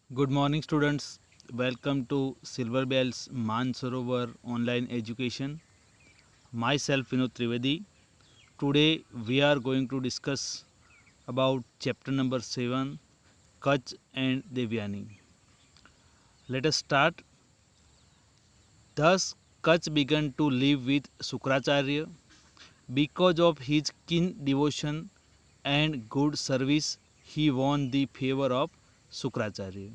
Good morning, students. Welcome to Silver Bells Mansarovar Online Education. Myself, Vinod Trivedi. Today, we are going to discuss about chapter number 7, Kach and Devyani. Let us start. Thus, Kach began to live with Sukracharya. Because of his keen devotion and good service, he won the favor of Sukracharya.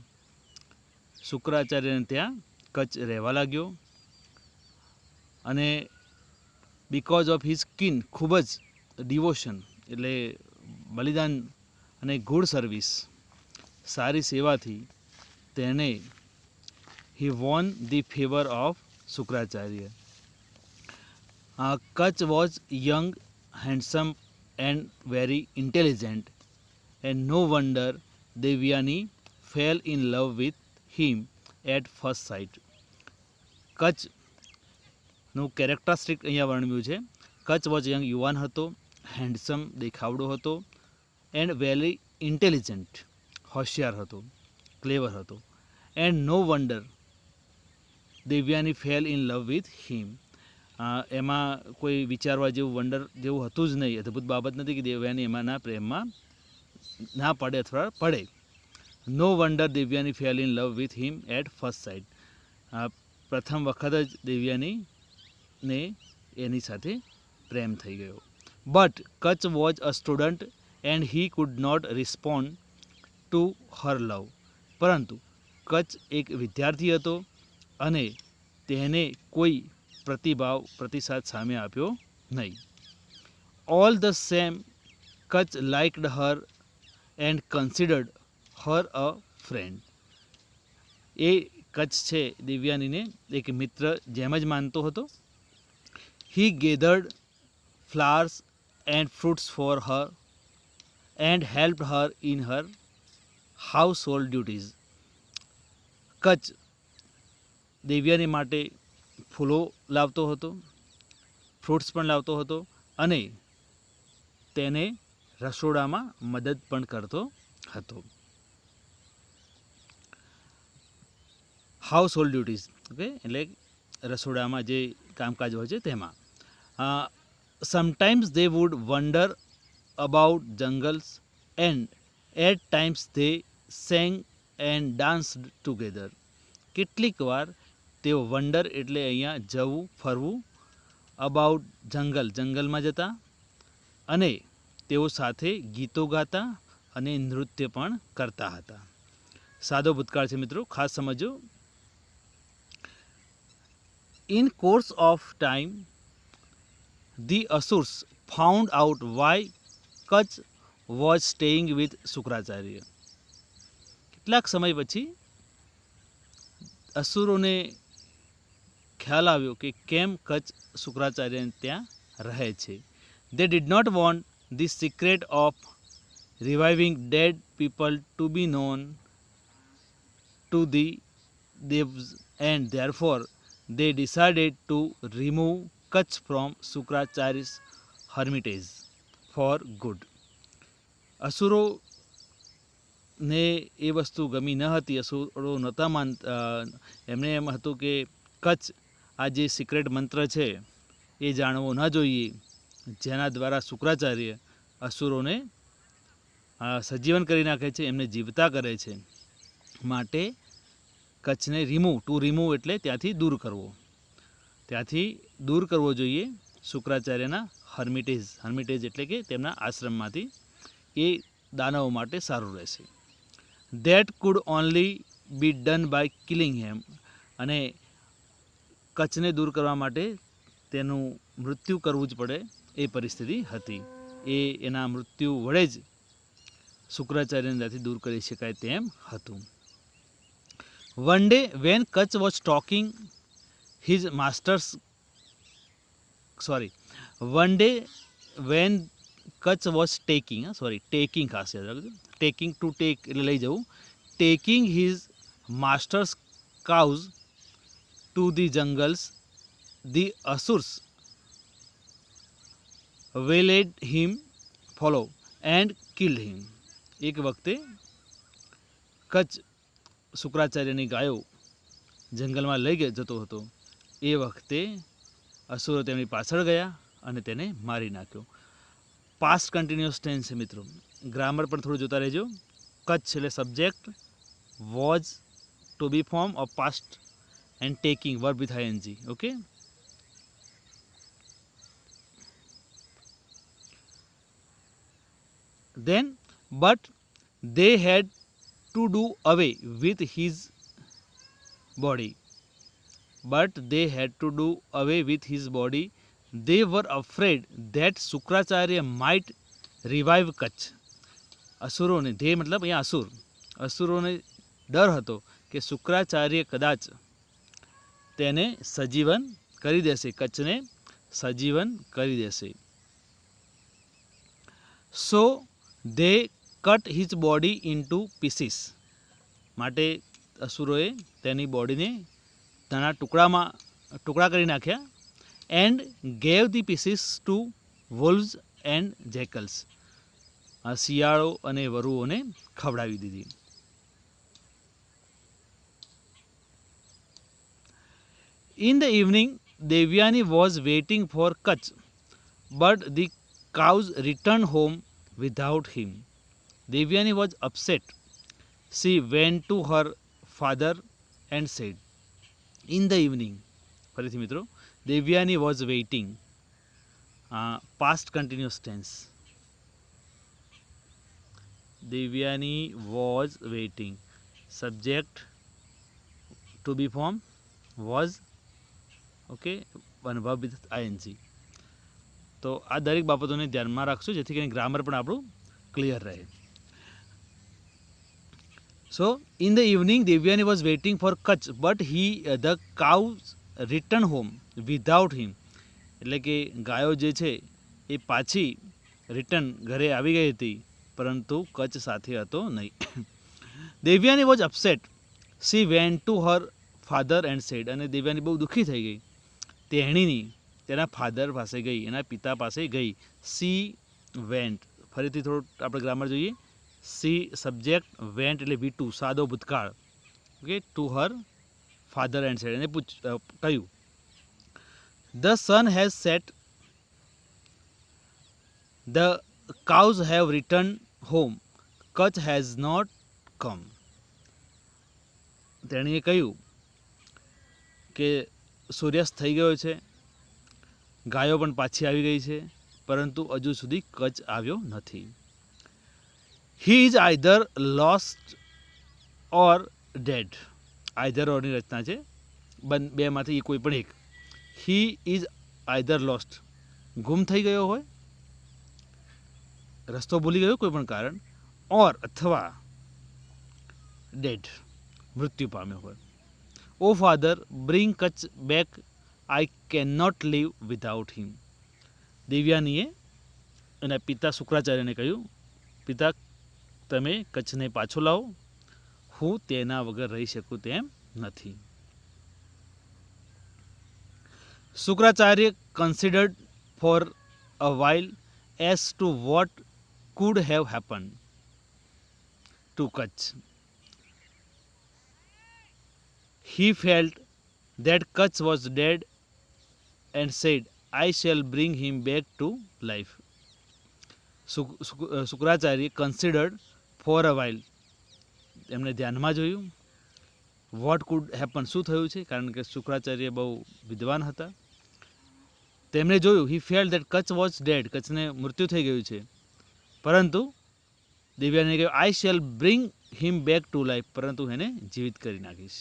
શુક્રાચાર્યને ત્યાં કચ્છ રહેવા લાગ્યો અને because of his કિન ખૂબ જ devotion એટલે બલિદાન અને good service સારી સેવાથી તેને he won the favour of Shukracharya. Kacha was young, handsome and very intelligent and no wonder Devyani fell in love with him at first sight. કચ્છનું કેરેક્ટરિસ્ટિક અહીંયા વર્ણવ્યું છે. કચ્છ વોઝ યંગ, યુવાન હતો, હેન્ડસમ દેખાવડો હતો, એન્ડ વેરી ઇન્ટેલિજન્ટ હોશિયાર હતો, ક્લેવર હતો, and no wonder Devyani fell in love with him. એમાં કોઈ વિચારવા જેવું વન્ડર જેવું હતું જ નહીં, અદ્ભુત બાબત નથી કે દેવ્યાની એમાંના પ્રેમમાં ના પડે અથવા પડે. No wonder Devyani fell in love with him at first sight. પ્રથમ વખત જ દેવ્યાનીને એની સાથે પ્રેમ થઈ ગયો. But Kacha was a student and he could not respond to her love. પરંતુ કચ્છ એક વિદ્યાર્થી હતો અને તેને કોઈ પ્રતિસાદ સામે આપ્યો નહીં. All the same Kacha liked her and considered her a friend. એ કચ્છ છે દિવ્યાનીને એક મિત્ર જેમ જ માનતો હતો. He gathered flowers and fruits for her and help her in her household duties. Kacha Devyani માટે ફૂલો લાવતો હતો, ફ્રૂટ્સ પણ લાવતો હતો અને તેને રસોડામાં મદદ પણ કરતો હતો. હાઉસ હોલ્ડ ડ્યુટીઝ ઓકે એટલે રસોડામાં જે કામકાજ હોય છે તેમાં. Sometimes they would wonder about jungles and at times they sang and danced together. કેટલીક વાર તેઓ વન્ડર એટલે અહીંયા જવું, ફરવું, અબાઉટ જંગલમાં જતા અને તેઓ સાથે ગીતો ગાતા અને નૃત્ય પણ કરતા હતા. સાદો ભૂતકાળ છે મિત્રો, ખાસ સમજો. In course of time, the Asurs found out why Kach was staying with Shukracharya. કેટલાક સમય પછી અસુરોને ખ્યાલ આવ્યો કે કેમ કચ્છ શુક્રાચાર્ય ત્યાં રહે છે. They did not want the secret of reviving dead people to be known to the devs and therefore they decided to remove Kach from Shukracharya's hermitage for good. અસુરોને એ વસ્તુ ગમી ન હતી, અસુરો નહોતા માનતા. એમને એમ હતું કે કચ્છ આ જે સિક્રેટ મંત્ર છે એ જાણવો ન જોઈએ, જેના દ્વારા શુક્રાચાર્ય અસુરોને સજીવન કરી નાખે છે, એમને જીવતા કરે છે. માટે કચ્છને રિમૂવ એટલે ત્યાંથી દૂર કરવો જોઈએ શુક્રાચાર્યના હર્મિટેજ એટલે કે તેમના આશ્રમમાંથી. એ દાનવો માટે સારું રહેશે. That could only be done by killing him. અને કચ્છને દૂર કરવા માટે તેનું મૃત્યુ કરવું જ પડે એ પરિસ્થિતિ હતી. એના મૃત્યુ વડે જ શુક્રાચાર્યને ત્યાંથી દૂર કરી શકાય તેમ હતું. One day when Kach was taking his master's cows to the jungles, the Asurs waylaid him, follow and killed him. એક વખતે કચ્છ શુક્રાચાર્યની ગાયો જંગલમાં લઈ જતો હતો એ વખતે અસુરો તેમની પાછળ ગયા અને તેને મારી નાખ્યો. પાસ્ટ કન્ટિન્યુઅસ ટેન્સ છે મિત્રો. ગ્રામર પણ થોડું જોતા રહેજો. કચ્છ એટલે subject, was to be form of past and taking verb with ING. Okay, then but they had to do away with his body. They were afraid that Shukracharya might revive Kacha. અસુરોને, they મતલબ અહીંયા અસુરોને ડર હતો કે શુક્રાચાર્ય કદાચ તેને સજીવન કરી દેશે, કચ્છને સજીવન કરી દેશે. સો they cut his body into pieces. માટે અસુરોએ તેની બોડીને નાના ટુકડા કરી નાખ્યા. And gave the pieces to wolves and jackals. શિયાળો અને વરુઓને ખવડાવી દીધી. In the evening, Devyani was waiting for Kutch, but the cows returned home without him. Devyani was upset. She went to her father and said, in the evening, ફરીથી મિત્રો, Devyani was waiting, past continuous tense. Devyani was waiting, subject to be form was, okay, one verb with ing. તો આ દરેક બાબતોને ધ્યાનમાં રાખશું જેથી કરીને ગ્રામર પણ આપણું ક્લિયર રહે. So in the evening Devyani was waiting for Kacha but the cows return home without him. એટલે કે ગાયો જે છે એ પાછી રિટર્ન ઘરે આવી ગઈ હતી પરંતુ કચ્છ સાથે હતો નહીં. Devyani was upset. C went to her father and sad. અને દેવ્યાની બહુ દુઃખી થઈ ગઈ. તેણીની તેના ફાધર પાસે ગઈ, એના પિતા પાસે ગઈ. સી વેન્ટ, ફરીથી થોડું આપણે ગ્રામર જોઈએ. સી સબ્જેક્ટ, વેન્ટ એટલે વીટુ, સાદો ભૂતકાળ. Okay, to her father and said. એને કહ્યું, the son has set, the cows have return home, Kacha has not come. તેણીએ કહ્યું કે સૂર્યાસ્ત થઈ ગયો છે, ગાયો પણ પાછી આવી ગઈ છે પરંતુ હજુ સુધી કચ્છ આવ્યો નથી. He is either lost or dead. Either ઓરની રચના છે, બેમાંથી કોઈ પણ એક. હી ઇઝ આઈધર લોસ્ટ, ગુમ થઈ ગયો હોય, રસ્તો ભૂલી ગયો કોઈ પણ કારણ, ઓર અથવા ડેડ, મૃત્યુ પામ્યો હોય. O father, bring Kacha back, I can not leave without him. દેવ્યાનીએ એના પિતા શુક્રાચાર્યને કહ્યું, પિતા તમે કચ્છને પાછો લાવો, હું તેના વગર રહી શકું તેમ નથી. Shukracharya considered for a while as to what could have happened to Kutch. He felt that Kutch was dead and said, I shall bring him back to life. Shukracharya considered for a while, એમને ધ્યાનમાં જોયું. Vote food happen, શું થયું છે, કારણ કે શુક્રાચાર્ય બહુ વિદ્વાન હતા. તેમણે જોયું, he felt that Kacha was dead, કચ્છને મૃત્યુ થઈ ગયું છે, પરંતુ દેવ્યાને કહ્યું, I shall bring him back to life, પરંતુ એને જીવિત કરી નાખીશ.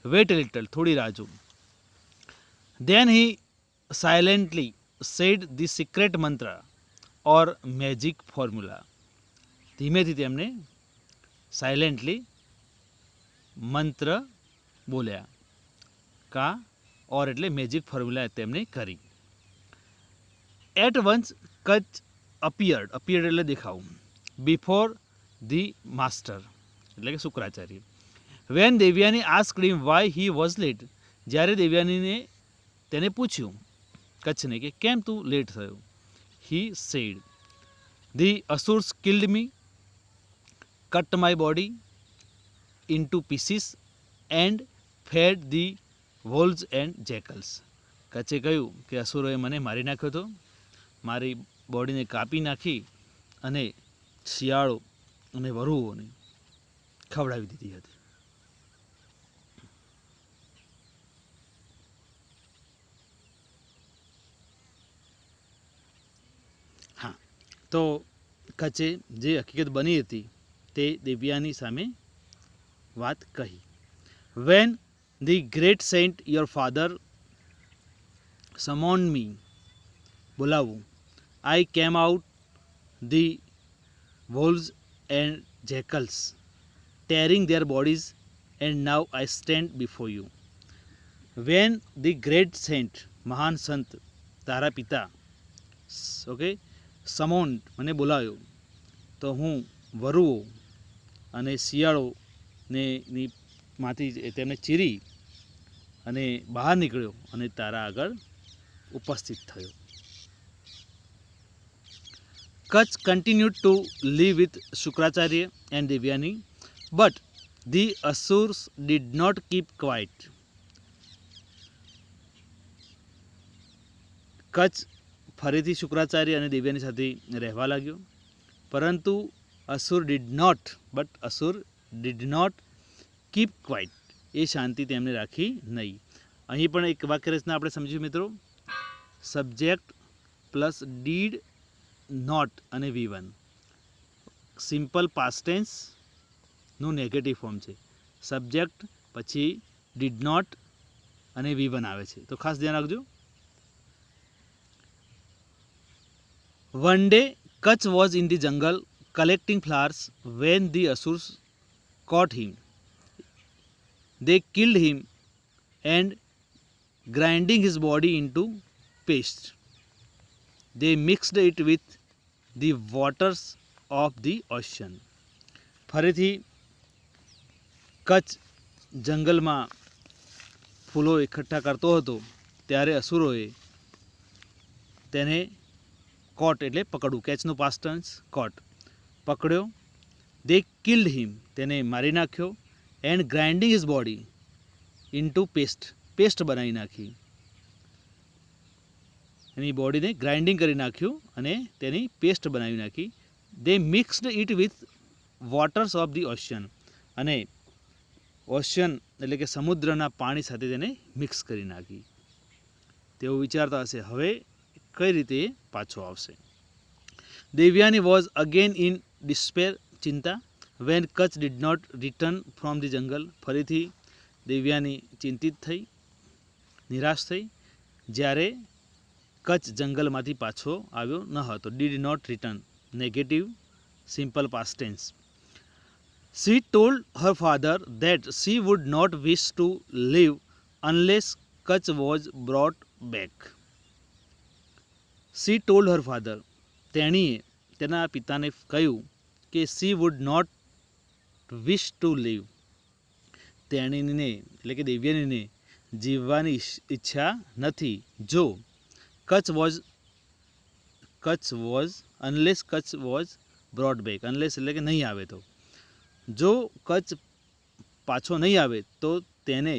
વેટ અ લિટલ, થોડી રાહ જો. દેન હી સાયલેન્ટલી સેડ ધી સિક્રેટ મંત્ર ઓર મેજિક ફોર્મ્યુલા. ધીમેથી તેમને સાયલેન્ટલી મંત્ર બોલ્યા, કા ઓર એટલે મેજિક ફોર્મ્યુલા તેમણે કરી. At once Kacha appeared, appeared એટલે દેખાવું, બિફોર ધી માસ્ટર એટલે કે Shukracharya. When Devyani asked him why he was late, જ્યારે દેવ્યાનીને તેને પૂછ્યું કચ્છને કે કેમ તું લેટ થયો. He said, the asuras killed me, cut my body into pieces and fed the wolves and jackals. કચ્છે કહ્યું કે અસુરોએ મને મારી નાખ્યો હતો, મારી બોડીને કાપી નાખી અને શિયાળો અને વરુઓને ખવડાવી દીધી હતી. હા, તો કચ્છે જે હકીકત બની હતી તે દિવ્યાની સામે વાત કહી. When the great saint your father summon me, બોલાવું, I came out the wolves and jackals, tearing their bodies, and now I stand before you. When the great saint, મહાન સંત તારા પિતા, ઓકે, સમોન મને બોલાવ્યો તો હું વરુઓ અને શિયાળોને માંથી તેમને ચીરી અને બહાર નીકળ્યો અને તારા આગળ ઉપસ્થિત થયો. Kutch continued to live with Shukracharya and Devyani, but the Asurs did not keep quiet. Kutch ફરીથી શુક્રાચાર્ય અને દેવ્યાની સાથે રહેવા લાગ્યો, પરંતુ asura did not keep quite, એ શાંતિ તેમણે રાખી નહીં. અહીં પણ એક વાક્ય રચના આપણે સમજીશું મિત્રો. સબ્જેક્ટ પ્લસ ડીડ નોટ અને V1 સિમ્પલ પાસ્ટ ટેન્સનું નેગેટિવ ફોર્મ છે. સબ્જેક્ટ પછી ડીડ નોટ અને V1 આવે છે, તો ખાસ ધ્યાન રાખજો. One day Kutch was in the jungle collecting flowers when the Asurs caught him. They killed him and grinding his body into paste, they mixed it with the waters of the ocean. ફરીથી કચ્છ જંગલમાં ફૂલો એકઠા કરતો હતો ત્યારે અસુરોએ તેને કોટ એટલે પકડવું, કેચનું past tense કોટ, પકડ્યો. દે કિલ્ડ હિમ, તેને મારી નાખ્યો. And grinding his body into paste બનાવી નાખી, એની બોડીને ગ્રાઇન્ડિંગ કરી નાખ્યું અને તેની પેસ્ટ બનાવી નાખી. They mixed it with waters of the ocean, અને ઓશિયન એટલે કે સમુદ્રના પાણી સાથે તેને મિક્સ કરી નાખી. તેઓ વિચારતા હશે હવે કઈ રીતે પાછો આવશે. Devyani was again in despair, ચિંતા. When Kacha did not return from the jungle, ફરીથી દેવ્યાની ચિંતિત થઈ, નિરાશ થઈ, જ્યારે કચ્છ જંગલમાંથી પાછો આવ્યો ન હતો. Did not return negative simple past tense. She told her father that she would not wish to leave unless Kacha was brought back. She told her father, તેણીએ તેના પિતાને કહ્યું કે she would not wish to leave, તેણીને એટલે કે દેવ્યાનીને જીવવાની ઈચ્છા નથી જો Kacha was unless Kacha was brought back, unless એટલે કે નહીં આવે તો, જો કચ્છ પાછો નહીં આવે તો તેને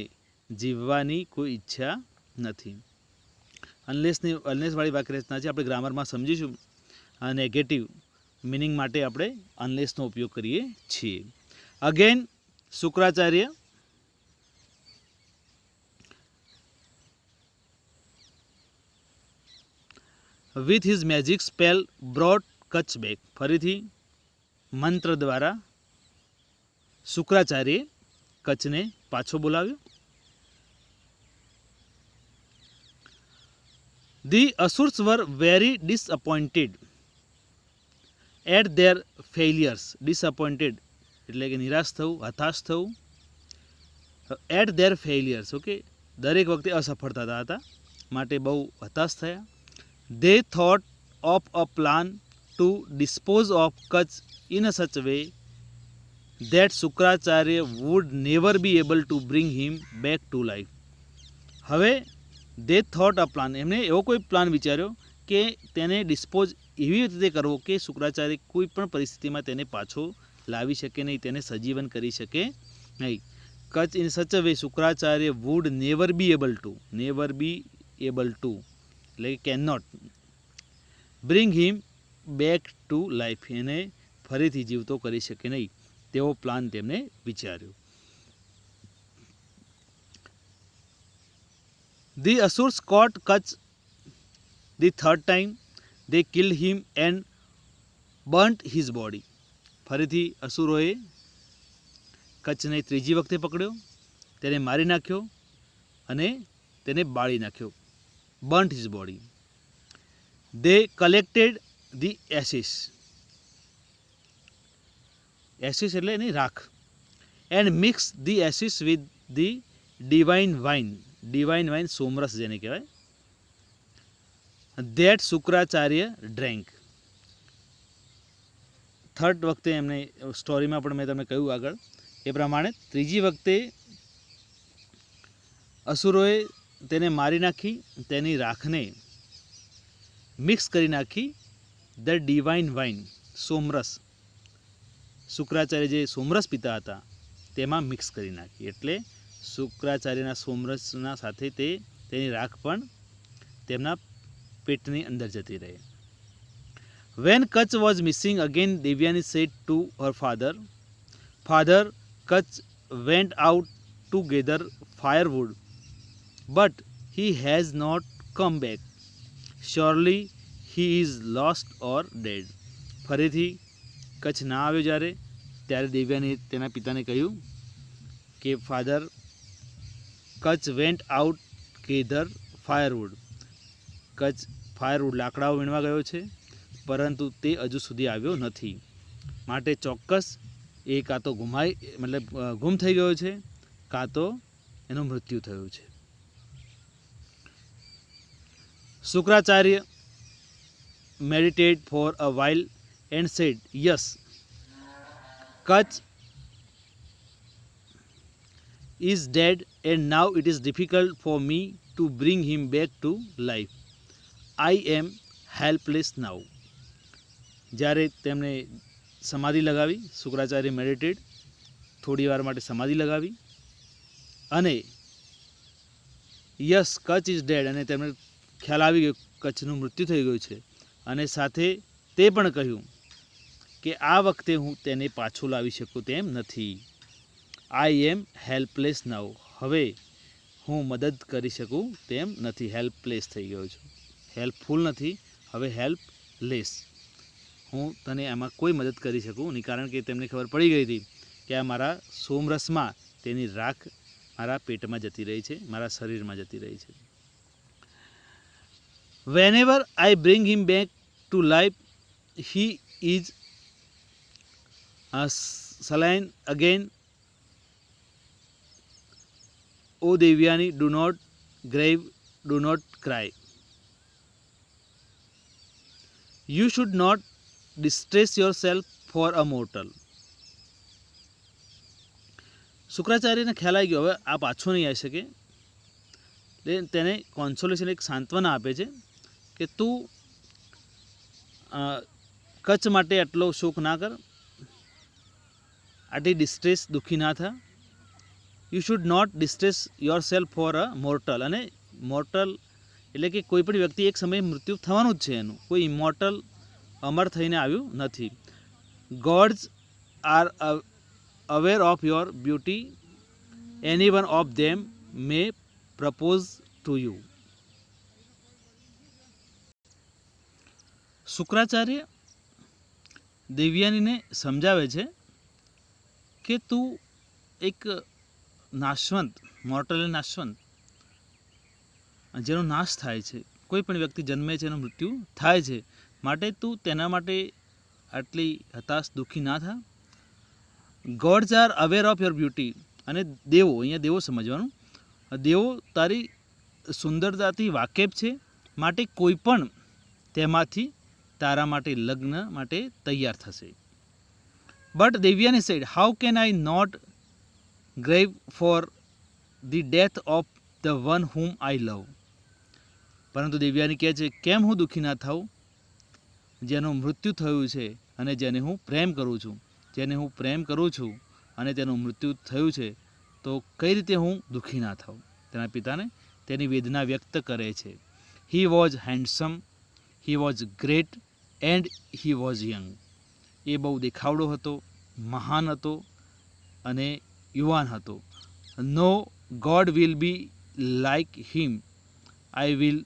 જીવવાની કોઈ ઈચ્છા નથી. અનલેસવાળી વાક્ય રચના છે, આપણે ગ્રામરમાં સમજીશું. આ નેગેટિવ મિનિંગ માટે આપણે અનલેસનો ઉપયોગ કરીએ છીએ. Again Shukracharya with his magic spell brought Kutch back. ફરીથી મંત્ર દ્વારા શુક્રાચાર્યે કચ્છને પાછો બોલાવ્યો. The Asurs were very disappointed at their failures. Disappointed એટલે કે નિરાશ થવું, હતાશ થવું. At their failures, ઓકે, દરેક વખતે અસફળતા હતા માટે બહુ હતાશ થયા. They thought of a plan to dispose of Kutch in a such way that Shukracharya would never be able to bring him back to life. હવે they thought a plan, એમને એવો કોઈ પ્લાન વિચાર્યો કે તેને ડિસ્પોઝ એવી રીતે કરવો કે શુક્રાચાર્ય કોઈ પણ પરિસ્થિતિમાં તેને પાછો લાવી શકે નહીં, તેને સજીવન કરી શકે નહીં. Kacha in such a way Shukracharya would never be able to એટલે can not bring him back to life, એને ફરીથી જીવતો કરી શકે નહીં તેવો પ્લાન તેમણે વિચાર્યો. The Asurs caught Kach the third time. They killed him and burnt his body. ફરીથી અસુરોએ કચ્છને ત્રીજી વખતે પકડ્યો, તેને મારી નાખ્યો અને તેને બાળી નાખ્યો. burnt his body. They collected the ashes. ashes એટલે એની રાખ. and mixed the ashes with the divine wine. સોમરસ જેને કહેવાય, that શુક્રાચાર્ય drank. થર્ડ વખતે એમને સ્ટોરીમાં પણ મેં તમને કહ્યું આગળ એ પ્રમાણે ત્રીજી વખતે અસુરોએ તેને મારી નાખી, તેની રાખને મિક્સ કરી નાખી ધ ડિવાઇન વાઇન, સોમરસ, શુક્રાચાર્ય જે સોમરસ પીતા હતા તેમાં મિક્સ કરી નાખી. એટલે શુક્રાચાર્યના સોમરસના સાથે તેની રાખ પણ તેમના પેટની અંદર જતી રહી. When Kach was missing again, Devyani said to her father, Kach went out to gather firewood, but he has not come back. Surely he is lost or dead. ફરીથી કચ્છ ના આવ્યો ત્યારે દેવ્યાની તેના પિતાને કહ્યું કે father, Kacha went out gather firewood, Kacha firewood લાકડાઓ વીણવા ગયો છે પરંતુ તે હજુ સુધી આવ્યો નથી, માટે ચોક્કસ એ કાં તો ગુમ થઈ ગયો છે કાં તો એનું મૃત્યુ થયું છે. Shukracharya meditated for a while and said, yes, Kach is dead and now it is difficult for me to bring him back to life. I am helpless now. જ્યારે તેમણે સમાધિ લગાવી, શુક્રાચાર્ય મેડિટેડ થોડી વાર માટે સમાધિ લગાવી અને યસ કચ્છ ઇઝ ડેડ, અને તેમને ખ્યાલ આવી ગયો કચ્છનું મૃત્યુ થઈ ગયું છે, અને સાથે તે પણ કહ્યું કે આ વખતે હું તેને પાછું લાવી શકું તેમ નથી. આઈ એમ હેલ્પલેસ નાઉ, હવે હું મદદ કરી શકું તેમ નથી. હેલ્પલેસ થઈ ગયો છું, હેલ્પફુલ નથી, હવે હેલ્પલેસ. હું તને આમાં કોઈ મદદ કરી શકું નહીં, કારણ કે તેમને ખબર પડી ગઈ હતી કે આ મારા સોમરસમાં તેની રાખ મારા પેટમાં જતી રહી છે, મારા શરીરમાં જતી રહી છે. Whenever I bring him back to life, he is slain again. O Devyani, do not grieve, do not cry. You should not distress yourself for a mortal. શુક્રાચાર્યને ખ્યાલ આવી ગયો હવે આ પાછો નહીં આવી શકે, એટલે તેને કોન્સોલેશન, એક સાંત્વના આપે છે કે તું કચ્છ માટે આટલો શોક ના કર, આટલી ડિસ્ટ્રેસ, દુઃખી ના થા. You should not distress yourself for a mortal. અને મોર્ટલ એટલે કે કોઈ પણ વ્યક્તિ એક સમયે મૃત્યુ થવાનું જ છે, એનું કોઈ ઇમોર્ટલ અમર થઈને આવ્યું નથી. Gods are aware of your beauty, any one of them may propose to you. Shukracharya દેવ્યાનીને સમજાવે છે કે તું એક નાશવંત, મોર્ટલ નાશવંત, જેનો નાશ થાય છે, કોઈ પણ વ્યક્તિ જન્મે છે એનું મૃત્યુ થાય છે, માટે તું તેના માટે આટલી હતાશ, દુઃખી ના થા. Gods are aware of your beauty, અને દેવો, અહીંયા દેવો સમજવાનું, દેવો તારી સુંદરતાથી વાકેફ છે, માટે કોઈ પણ તેમાંથી તારા માટે લગ્ન માટે તૈયાર થશે. But Devyani said, how can I not grieve for the death of the one whom I love. પરંતુ દેવ્યાની કહે છે, કેમ હું દુઃખી ના થાઉં જેનું મૃત્યુ થયું છે અને જેને હું પ્રેમ કરું છું, અને તેનું મૃત્યુ થયું છે તો કઈ રીતે હું દુઃખી ના થાઉં. તેના પિતાને તેની વેદના વ્યક્ત કરે છે. He was handsome, he was great and he was young. એ બહુ દેખાવડો હતો, મહાન હતો અને યુવાન હતો. No god will be like him, I will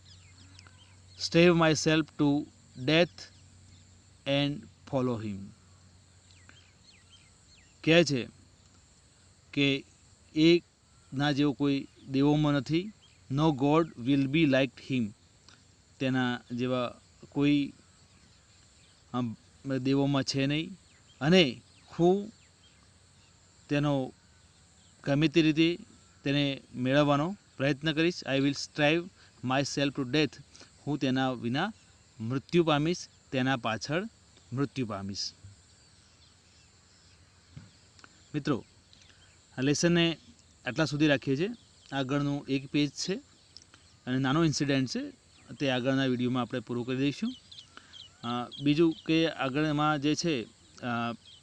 starve myself to death and follow him. કહે છે કે એના જેવો કોઈ દેવોમાં નથી. No god will be like him, તેના જેવા કોઈ દેવોમાં છે નહીં અને હું તેનો ગમે તે રીતે તેને મેળવવાનો પ્રયત્ન કરીશ. I will strive my self to death, હું તેના વિના મૃત્યુ પામીશ, તેના પાછળ મૃત્યુ પામીશ. મિત્રો, આ લેસનને આટલા સુધી રાખીએ છીએ. આગળનું એક પેજ છે અને નાનો ઇન્સિડન્ટ છે, તે આગળના વિડીયોમાં આપણે પૂરું કરી દઈશું. બીજું કે આગળમાં જે છે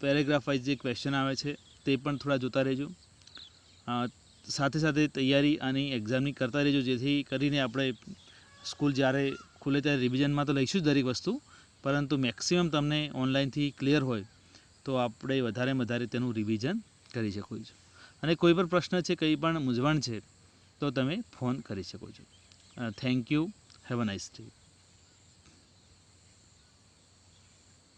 પેરેગ્રાફ વાઇઝ જે ક્વેશ્ચન આવે છે તે પણ થોડા જોતા રહેજો. સાથે સાથે તૈયારી આની એક્ઝામની કરતા રહેજો, જેથી કરીને આપણે સ્કૂલ જ્યારે ખુલે ત્યારે રિવિઝનમાં તો લઈશું જ દરેક વસ્તુ, પરંતુ મેક્સિમમ તમને ઓનલાઈનથી ક્લિયર હોય તો આપણે વધારે તેનું રિવિઝન કરી શકો છો. અને કોઈ પણ પ્રશ્ન છે, કંઈ પણ મૂંઝવણ છે તો તમે ફોન કરી શકો છો. Thank you. Have a nice day.